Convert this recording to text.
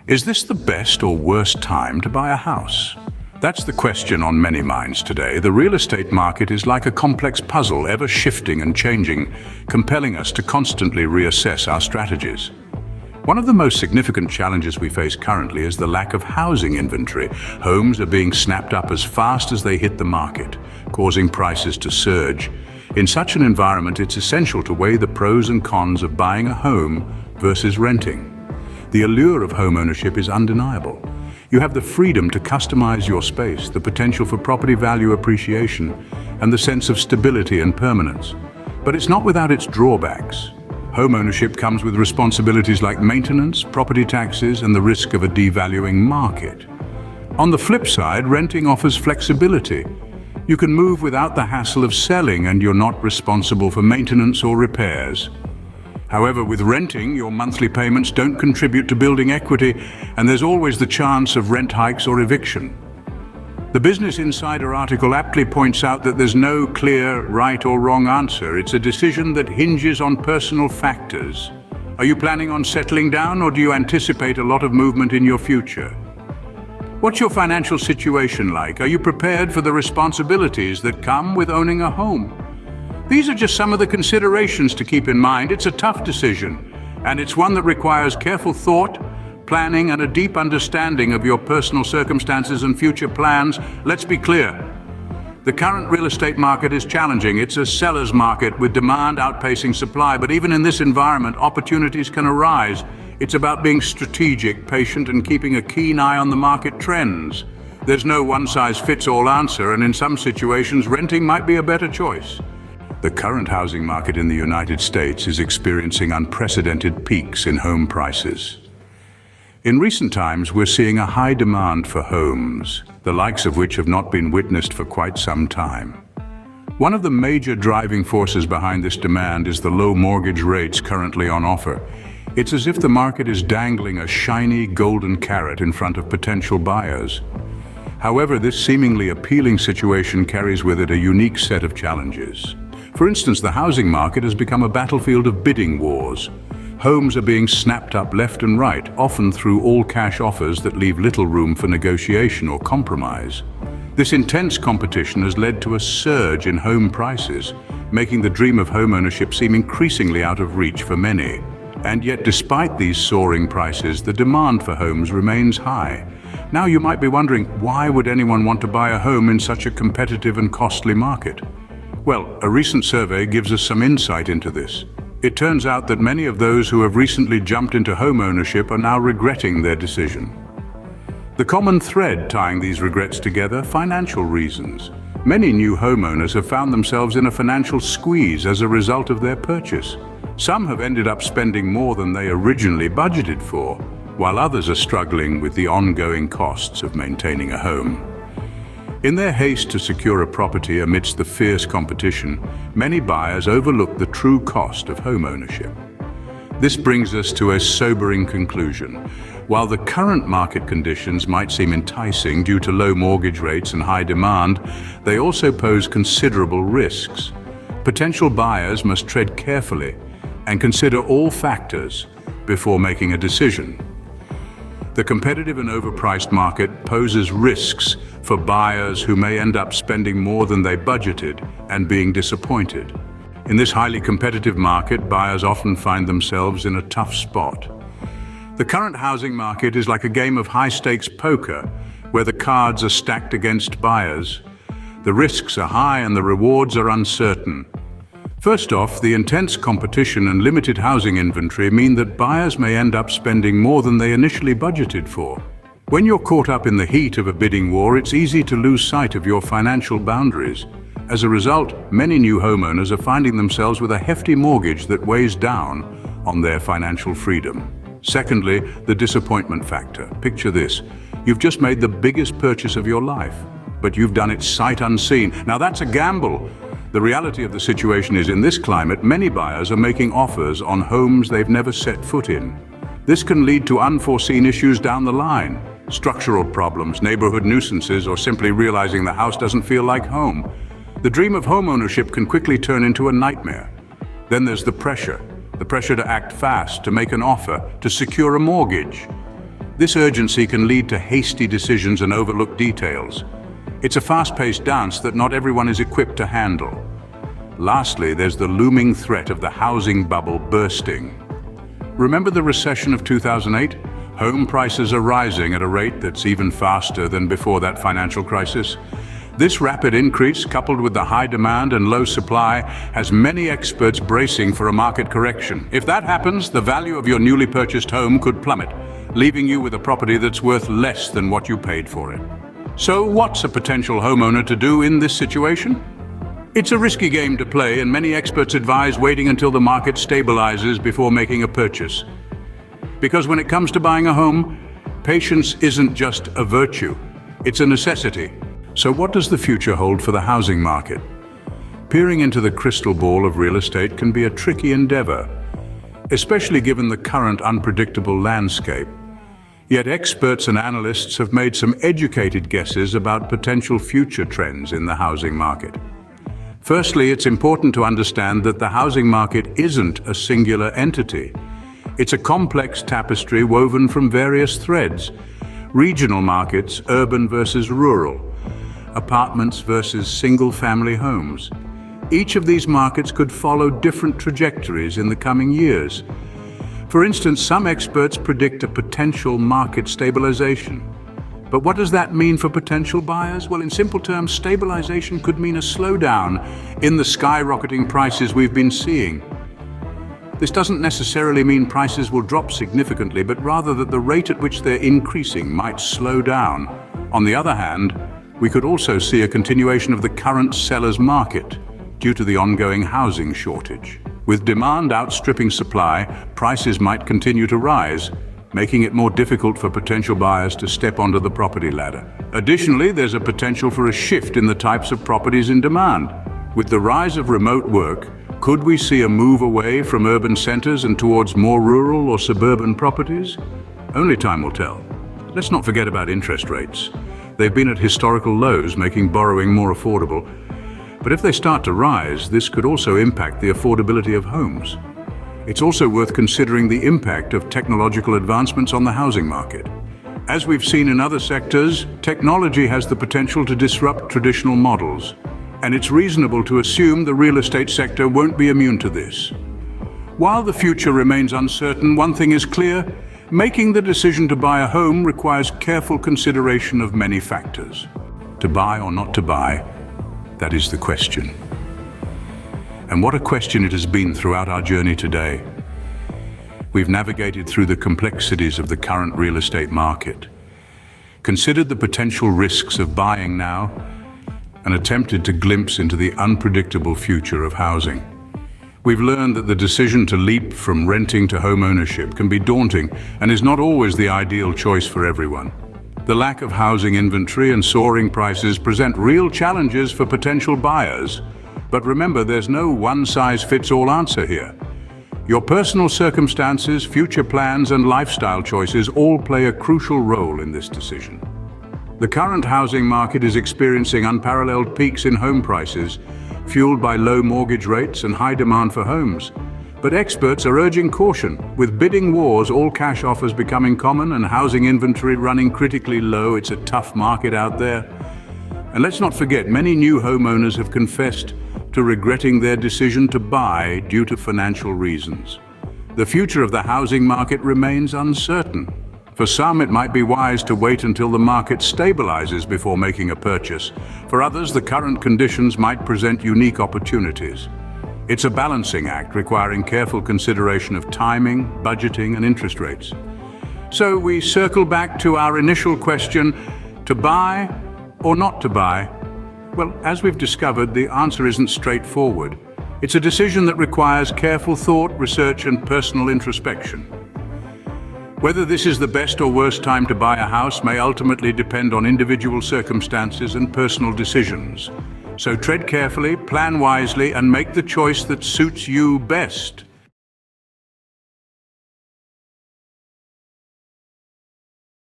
Is this the best or worst time to buy a house? That's the question on many minds today. The real estate market is like a complex puzzle, ever shifting and changing, compelling us to constantly reassess our strategies. One of the most significant challenges we face currently is the lack of housing inventory. Homes are being snapped up as fast as they hit the market, causing prices to surge. In such an environment, it's essential to weigh the pros and cons of buying a home versus renting. The allure of home ownership is undeniable. You have the freedom to customize your space, the potential for property value appreciation, and the sense of stability and permanence. But it's not without its drawbacks. Home ownership comes with responsibilities like maintenance, property taxes, and the risk of a devaluing market. On the flip side, renting offers flexibility. You can move without the hassle of selling, and you're not responsible for maintenance or repairs. However, with renting, your monthly payments don't contribute to building equity, and there's always the chance of rent hikes or eviction. The Business Insider article aptly points out that there's no clear right or wrong answer. It's a decision that hinges on personal factors. Are you planning on settling down, or do you anticipate a lot of movement in your future? What's your financial situation like? Are you prepared for the responsibilities that come with owning a home? These are just some of the considerations to keep in mind. It's a tough decision, and it's one that requires careful thought, planning, and a deep understanding of your personal circumstances and future plans. Let's be clear. The current real estate market is challenging. It's a seller's market with demand outpacing supply, but even in this environment, opportunities can arise. It's about being strategic, patient, and keeping a keen eye on the market trends. There's no one-size-fits-all answer, and in some situations, renting might be a better choice. The current housing market in the United States is experiencing unprecedented peaks in home prices. In recent times, we're seeing a high demand for homes, the likes of which have not been witnessed for quite some time. One of the major driving forces behind this demand is the low mortgage rates currently on offer. It's as if the market is dangling a shiny golden carrot in front of potential buyers. However, this seemingly appealing situation carries with it a unique set of challenges. For instance, the housing market has become a battlefield of bidding wars. Homes are being snapped up left and right, often through all-cash offers that leave little room for negotiation or compromise. This intense competition has led to a surge in home prices, making the dream of home ownership seem increasingly out of reach for many. And yet, despite these soaring prices, the demand for homes remains high. Now you might be wondering, why would anyone want to buy a home in such a competitive and costly market? Well, a recent survey gives us some insight into this. It turns out that many of those who have recently jumped into home ownership are now regretting their decision. The common thread tying these regrets together: financial reasons. Many new homeowners have found themselves in a financial squeeze as a result of their purchase. Some have ended up spending more than they originally budgeted for, while others are struggling with the ongoing costs of maintaining a home. In their haste to secure a property amidst the fierce competition, many buyers overlook the true cost of home ownership. This brings us to a sobering conclusion. While the current market conditions might seem enticing due to low mortgage rates and high demand, they also pose considerable risks. Potential buyers must tread carefully and consider all factors before making a decision. The competitive and overpriced market poses risks for buyers who may end up spending more than they budgeted and being disappointed. In this highly competitive market, buyers often find themselves in a tough spot. The current housing market is like a game of high-stakes poker, where the cards are stacked against buyers. The risks are high and the rewards are uncertain. First off, the intense competition and limited housing inventory mean that buyers may end up spending more than they initially budgeted for. When you're caught up in the heat of a bidding war, it's easy to lose sight of your financial boundaries. As a result, many new homeowners are finding themselves with a hefty mortgage that weighs down on their financial freedom. Secondly, the disappointment factor. Picture this: you've just made the biggest purchase of your life, but you've done it sight unseen. Now that's a gamble. The reality of the situation is, in this climate, many buyers are making offers on homes they've never set foot in. This can lead to unforeseen issues down the line: structural problems, neighborhood nuisances, or simply realizing the house doesn't feel like home. The dream of home ownership can quickly turn into a nightmare. Then there's the pressure to act fast, to make an offer, to secure a mortgage. This urgency can lead to hasty decisions and overlooked details. It's a fast-paced dance that not everyone is equipped to handle. Lastly, there's the looming threat of the housing bubble bursting. Remember the recession of 2008? Home prices are rising at a rate that's even faster than before that financial crisis. This rapid increase, coupled with the high demand and low supply, has many experts bracing for a market correction. If that happens, the value of your newly purchased home could plummet, leaving you with a property that's worth less than what you paid for it. So what's a potential homeowner to do in this situation? It's a risky game to play, and many experts advise waiting until the market stabilizes before making a purchase. Because when it comes to buying a home, patience isn't just a virtue, it's a necessity. So what does the future hold for the housing market? Peering into the crystal ball of real estate can be a tricky endeavor, especially given the current unpredictable landscape. Yet experts and analysts have made some educated guesses about potential future trends in the housing market. Firstly, it's important to understand that the housing market isn't a singular entity. It's a complex tapestry woven from various threads: regional markets, urban versus rural, apartments versus single-family homes. Each of these markets could follow different trajectories in the coming years. For instance, some experts predict a potential market stabilization. But what does that mean for potential buyers? Well, in simple terms, stabilization could mean a slowdown in the skyrocketing prices we've been seeing. This doesn't necessarily mean prices will drop significantly, but rather that the rate at which they're increasing might slow down. On the other hand, we could also see a continuation of the current seller's market due to the ongoing housing shortage. With demand outstripping supply, prices might continue to rise, making it more difficult for potential buyers to step onto the property ladder. Additionally, there's a potential for a shift in the types of properties in demand. With the rise of remote work, could we see a move away from urban centers and towards more rural or suburban properties? Only time will tell. Let's not forget about interest rates. They've been at historical lows, making borrowing more affordable. But if they start to rise, this could also impact the affordability of homes. It's also worth considering the impact of technological advancements on the housing market. As we've seen in other sectors, technology has the potential to disrupt traditional models, and it's reasonable to assume the real estate sector won't be immune to this. While the future remains uncertain, one thing is clear: making the decision to buy a home requires careful consideration of many factors. To buy or not to buy, that is the question. And what a question it has been throughout our journey today. We've navigated through the complexities of the current real estate market, considered the potential risks of buying now, and attempted to glimpse into the unpredictable future of housing. We've learned that the decision to leap from renting to home ownership can be daunting and is not always the ideal choice for everyone. The lack of housing inventory and soaring prices present real challenges for potential buyers. But remember, there's no one-size-fits-all answer here. Your personal circumstances, future plans, and lifestyle choices all play a crucial role in this decision. The current housing market is experiencing unparalleled peaks in home prices, fueled by low mortgage rates and high demand for homes. But experts are urging caution. With bidding wars, all cash offers becoming common, and housing inventory running critically low, it's a tough market out there. And let's not forget, many new homeowners have confessed to regretting their decision to buy due to financial reasons. The future of the housing market remains uncertain. For some, it might be wise to wait until the market stabilizes before making a purchase. For others, the current conditions might present unique opportunities. It's a balancing act requiring careful consideration of timing, budgeting, and interest rates. So we circle back to our initial question: to buy or not to buy? Well, as we've discovered, the answer isn't straightforward. It's a decision that requires careful thought, research, and personal introspection. Whether this is the best or worst time to buy a house may ultimately depend on individual circumstances and personal decisions. So tread carefully, plan wisely, and make the choice that suits you best.